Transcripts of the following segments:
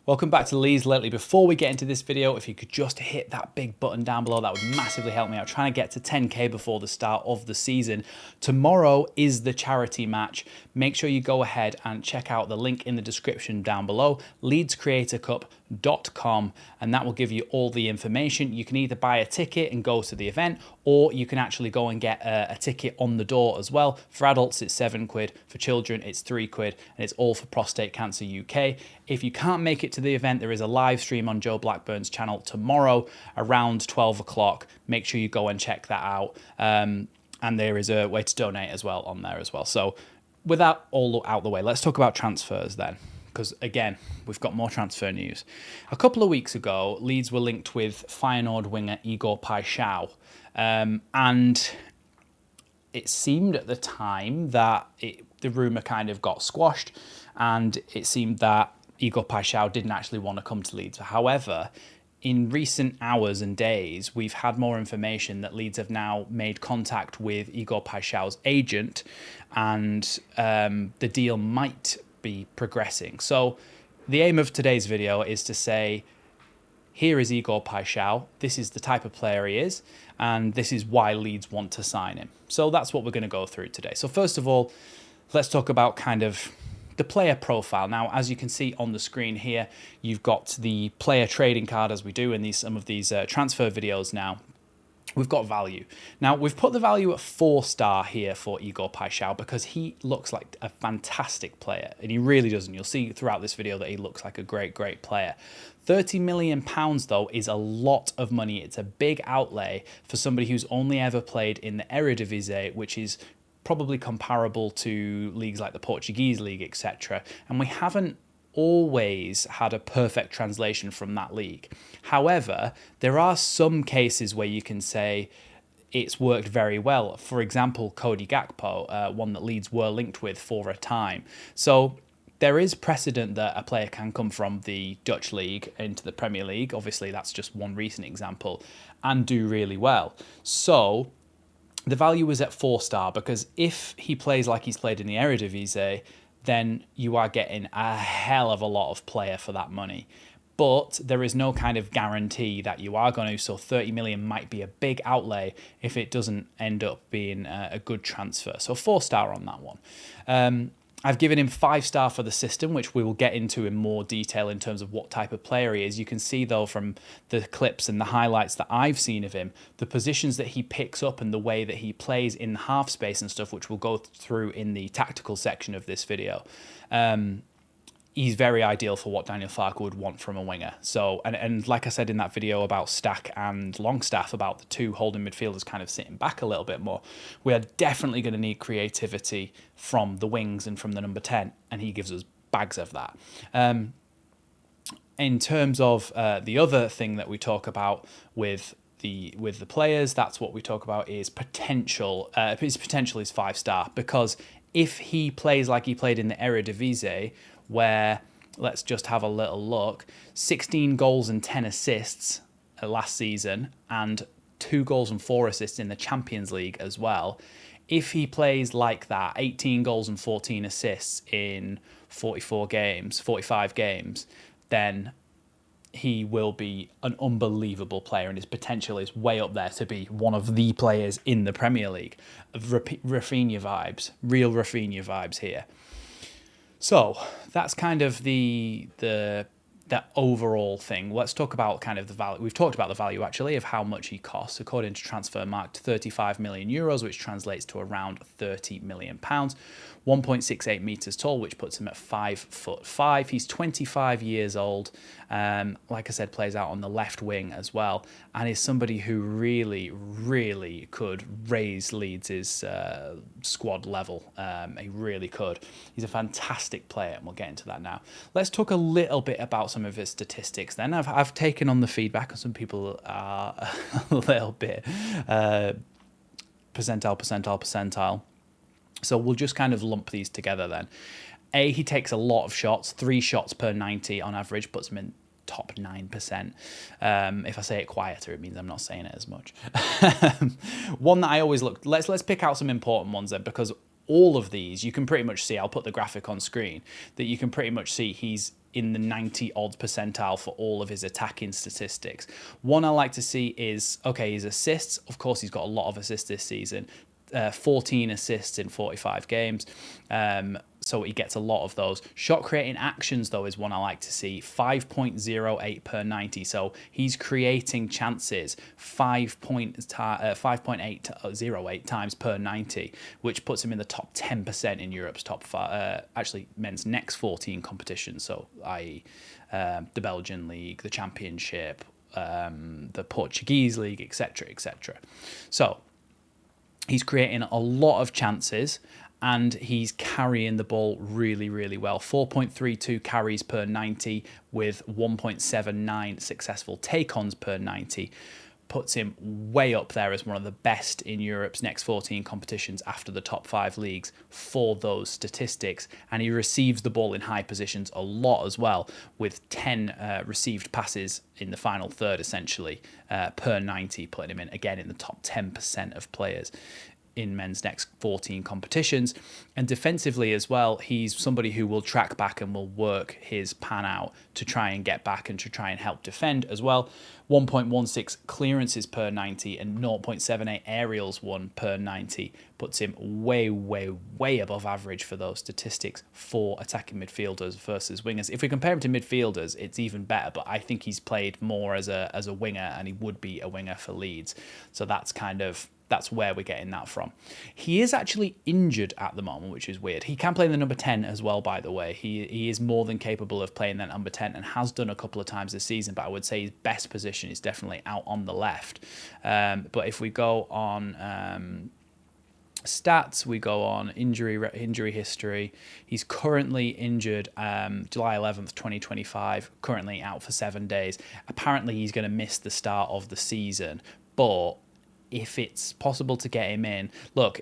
Welcome back to Leeds Lately. Before we get into this video, if you could just hit that big button down below, that would massively help me out. Trying to get to 10k before the start of the season. Tomorrow is the charity match. Make sure you go ahead and check out the link in the description down below, leedscreatorcup.com, and that will give you all the information. You can either buy a ticket and go to the event, or you can actually go and get a ticket on the door as well. For adults, it's £7. For children, it's £3, and it's all for Prostate Cancer UK. If you can't make it to the event, there is a live stream on Joe Blackburn's channel tomorrow around 12 o'clock. Make sure you go and check that out. And there is a way to donate as well on there as well. So with that all out the way, let's talk about transfers then. Because again, we've got more transfer news. A couple of weeks ago, Leeds were linked with Feyenoord winger Igor Paixao. And it seemed at the time that the rumour kind of got squashed, and it seemed that Igor Paixao didn't actually want to come to Leeds. However, in recent hours and days, we've had more information that Leeds have now made contact with Igor Paixao's agent, and the deal might be progressing. So the aim of today's video is to say, here is Igor Paixao, this is the type of player he is, and this is why Leeds want to sign him. So that's what we're going to go through today. So first of all, let's talk about kind of the player profile. Now, as you can see on the screen here, you've got the player trading card, as we do in some of these transfer videos now. We've got value. Now, we've put the value at 4-star here for Igor Paixao because he looks like a fantastic player, and he really does. And you'll see throughout this video that he looks like a great player. £30 million, though, is a lot of money. It's a big outlay for somebody who's only ever played in the Eredivisie, which is probably comparable to leagues like the Portuguese league, etc. And we haven't always had a perfect translation from that league. However, there are some cases where you can say it's worked very well. For example, Cody Gakpo, one that Leeds were linked with for a time. So there is precedent that a player can come from the Dutch league into the Premier League. Obviously, that's just one recent example, and do really well. So the value was at 4-star because if he plays like he's played in the Eredivisie, then you are getting a hell of a lot of player for that money. But there is no kind of guarantee that you are going to, so 30 million might be a big outlay if it doesn't end up being a good transfer. So 4-star on that one. I've given him 5-star for the system, which we will get into in more detail in terms of what type of player he is. You can see, though, from the clips and the highlights that I've seen of him, the positions that he picks up and the way that he plays in the half space and stuff, which we'll go through in the tactical section of this video. He's very ideal for what Daniel Farke would want from a winger. So, and like I said in that video about Stack and Longstaff, about the two holding midfielders kind of sitting back a little bit more, we are definitely going to need creativity from the wings and from the number 10, and he gives us bags of that. In terms of the other thing that we talk about with the players, that's what we talk about is potential. His potential is 5-star, because if he plays like he played in the Eredivisie, where, let's just have a little look, 16 goals and 10 assists last season, and 2 goals and 4 assists in the Champions League as well. If he plays like that, 18 goals and 14 assists in 45 games, then he will be an unbelievable player, and his potential is way up there to be one of the players in the Premier League. Raphinha vibes, real Raphinha vibes here. So that's kind of that overall thing. Let's talk about kind of the value. We've talked about the value actually of how much he costs. According to Transfermarkt, 35 million euros, which translates to around 30 million pounds. 1.68 meters tall, which puts him at 5'5". He's 25 years old. Like I said, plays out on the left wing as well, and is somebody who really could raise Leeds' squad level. He really could. He's a fantastic player, and we'll get into that now. Let's talk a little bit about some of his statistics then. I've taken on the feedback, and some people are a little bit percentile. So we'll just kind of lump these together then. He takes a lot of shots, 3 shots per 90 on average, puts him in top 9%. If I say it quieter, it means I'm not saying it as much. One that I always look, let's pick out some important ones then, because all of these you can pretty much see, I'll put the graphic on screen, that you can pretty much see he's in the 90 odd percentile for all of his attacking statistics. One I like to see is, okay, his assists. Of course, he's got a lot of assists this season. 14 assists in 45 games. So he gets a lot of those. Shot creating actions, though, is one I like to see. 5.08 per 90. So he's creating chances 5.808 times per 90, which puts him in the top 10% in Europe's top five, actually men's next 14 competitions. So i.e. The Belgian League, the Championship, the Portuguese League, etc., etc. So he's creating a lot of chances and he's carrying the ball really, really well. 4.32 carries per 90 with 1.79 successful take-ons per 90 puts him way up there as one of the best in Europe's next 14 competitions after the top 5 leagues for those statistics. And he receives the ball in high positions a lot as well, with 10 received passes in the final third, essentially, per 90, putting him in, again, in the top 10% of players in men's next 14 competitions. And defensively as well, he's somebody who will track back and will work his pan out to try and get back and to try and help defend as well. 1.16 clearances per 90 and 0.78 aerials won per 90 puts him way, way, way above average for those statistics for attacking midfielders versus wingers. If we compare him to midfielders, it's even better, but I think he's played more as a winger, and he would be a winger for Leeds. So that's where we're getting that from. He is actually injured at the moment, which is weird. He can play the number 10 as well, by the way. He is more than capable of playing that number 10 and has done a couple of times this season, but I would say his best position is definitely out on the left. But if we go on stats, we go on injury history. He's currently injured July 11th, 2025, currently out for 7 days. Apparently he's going to miss the start of the season, but if it's possible to get him in, look,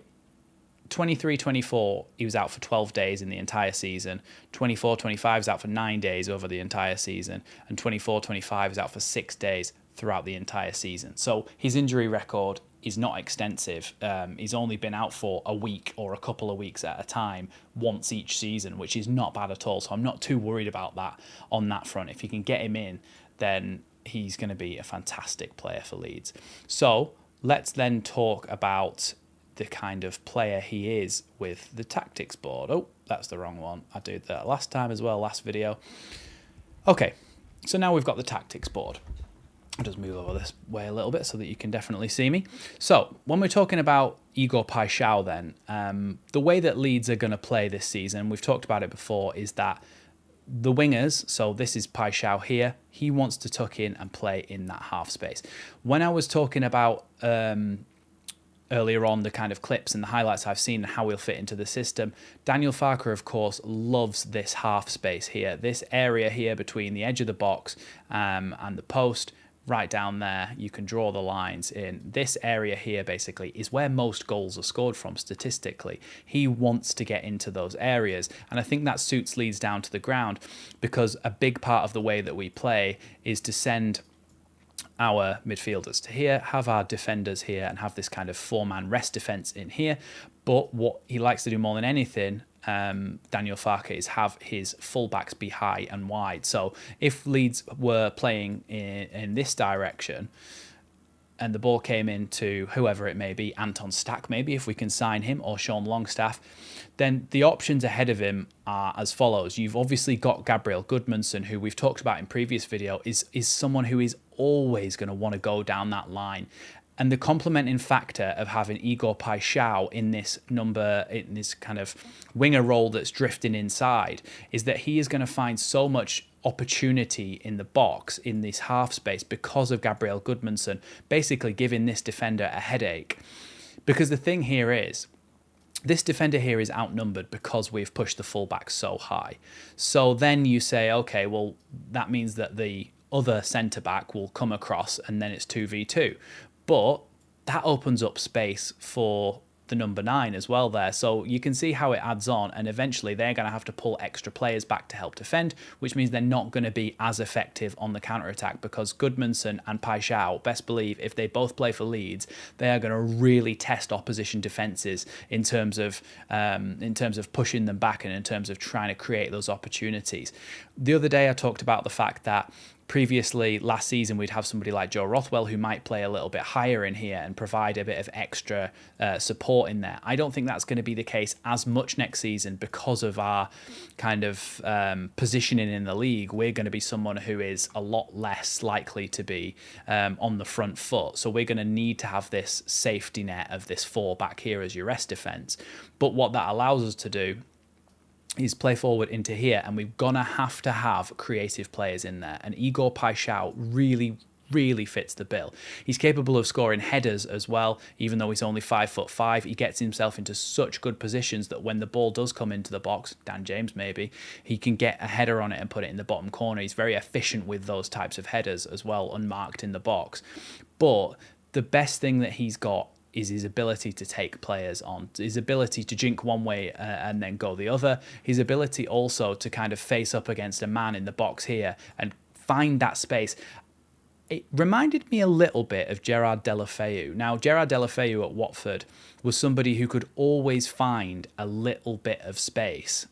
23-24, he was out for 12 days in the entire season. 24-25 is out for 9 days over the entire season. And 24-25 is out for 6 days throughout the entire season. So his injury record is not extensive. He's only been out for a week or a couple of weeks at a time once each season, which is not bad at all. So I'm not too worried about that on that front. If you can get him in, then he's going to be a fantastic player for Leeds. So let's then talk about the kind of player he is with the tactics board. Oh, that's the wrong one. I did that last time as well, last video. Okay, so now we've got the tactics board. I'll just move over this way a little bit so that you can definitely see me. So when we're talking about Igor Paixao then, the way that Leeds are going to play this season, we've talked about it before, is that the wingers, so this is Paixao here, he wants to tuck in and play in that half space. When I was talking about earlier on the kind of clips and the highlights I've seen and how he'll fit into the system, Daniel Farke, of course, loves this half space here, this area here between the edge of the box and the post. Right down there, you can draw the lines in. This area here basically is where most goals are scored from statistically. He wants to get into those areas, and I think that suits Leeds down to the ground, because a big part of the way that we play is to send our midfielders to here, have our defenders here, and have this kind of 4-man rest defence in here. But what he likes to do more than anything, Daniel Farke, is have his fullbacks be high and wide. So if Leeds were playing in this direction and the ball came into whoever it may be, Anton Stack maybe, if we can sign him, or Sean Longstaff, then the options ahead of him are as follows. You've obviously got Gabriel Goodmanson, who we've talked about in previous video, is someone who is always going to want to go down that line. And the complementing factor of having Igor Paixao in this kind of winger role that's drifting inside is that he is going to find so much opportunity in the box, in this half space, because of Gabriel Goodmanson, basically giving this defender a headache. Because the thing here is, this defender here is outnumbered because we've pushed the fullback so high. So then you say, okay, well, that means that the other centre-back will come across and then it's 2v2. But that opens up space for the number 9 as well there. So you can see how it adds on, and eventually they're going to have to pull extra players back to help defend, which means they're not going to be as effective on the counter-attack, because Goodmanson and Paixao, best believe, if they both play for Leeds, they are going to really test opposition defences in terms of pushing them back and in terms of trying to create those opportunities. The other day I talked about the fact that previously, last season, we'd have somebody like Joe Rothwell who might play a little bit higher in here and provide a bit of extra support in there. I don't think that's going to be the case as much next season because of our kind of positioning in the league. We're going to be someone who is a lot less likely to be on the front foot. So we're going to need to have this safety net of this 4 back here as your rest defence. But what that allows us to do is play forward into here, and we're gonna have to have creative players in there, and Igor Paixao really fits the bill. He's capable of scoring headers as well, even though he's only 5'5". He gets himself into such good positions that when the ball does come into the box, Dan James maybe, he can get a header on it and put it in the bottom corner. He's very efficient with those types of headers as well, unmarked in the box. But the best thing that he's got is his ability to take players on, his ability to jink one way and then go the other, his ability also to kind of face up against a man in the box here and find that space. It reminded me a little bit of Gerard Deulofeu. Now, Gerard Deulofeu at Watford was somebody who could always find a little bit of space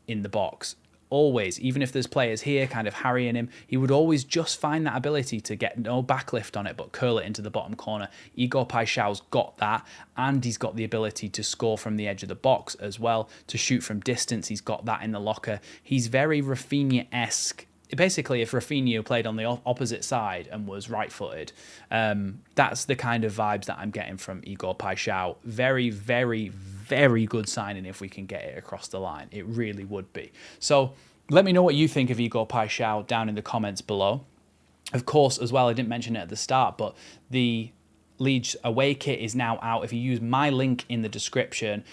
in the box. Always, even if there's players here kind of harrying him, he would always just find that ability to get no backlift on it, but curl it into the bottom corner. Igor Paixao's got that, and he's got the ability to score from the edge of the box as well, to shoot from distance. He's got that in the locker. He's very Raphinha-esque. Basically, if Raphinha played on the opposite side and was right-footed, that's the kind of vibes that I'm getting from Igor Paixao. Very good signing if we can get it across the line. It really would be. So let me know what you think of Igor Paixao down in the comments below. Of course, as well, I didn't mention it at the start, but the Leeds Away Kit is now out. If you use my link in the description,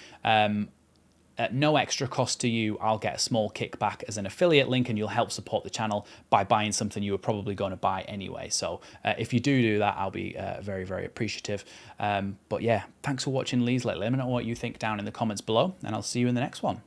at no extra cost to you, I'll get a small kickback as an affiliate link, and you'll help support the channel by buying something you were probably going to buy anyway. So if you do that, I'll be very appreciative. But yeah, thanks for watching Leeds Lately. Let me know what you think down in the comments below, and I'll see you in the next one.